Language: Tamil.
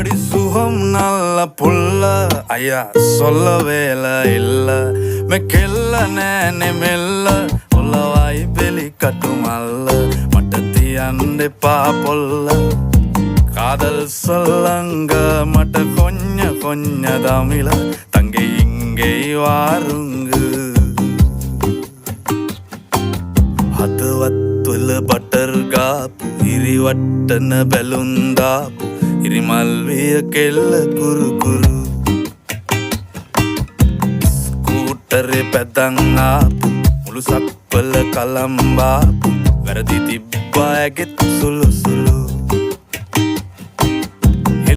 பொடி சுகம் நல்ல புள்ள ஐயா சொல்ல வேலை இல்ல மெக்கெல்ல நேனே மெல்ல உள்ளவாய் வெளி கட்டுமல்ல மட்டத்தி அண்டை பாப்பொல்ல காதல் சொல்லங்க மட்ட கொஞ்ச தமிழ தங்கை இங்கே வாருங்கு හදවත්වල බටර් ගාපු ඉරිවට්ටන බැලුන්දාපු ඉරිමල්විය කෙල්ල කුරුකුරු ස්කූටරේ පැදන් ආපු මුළු සක්වල කලම්බාපු වැරදි තිබ්බා ඇගෙත් සුළු සුළු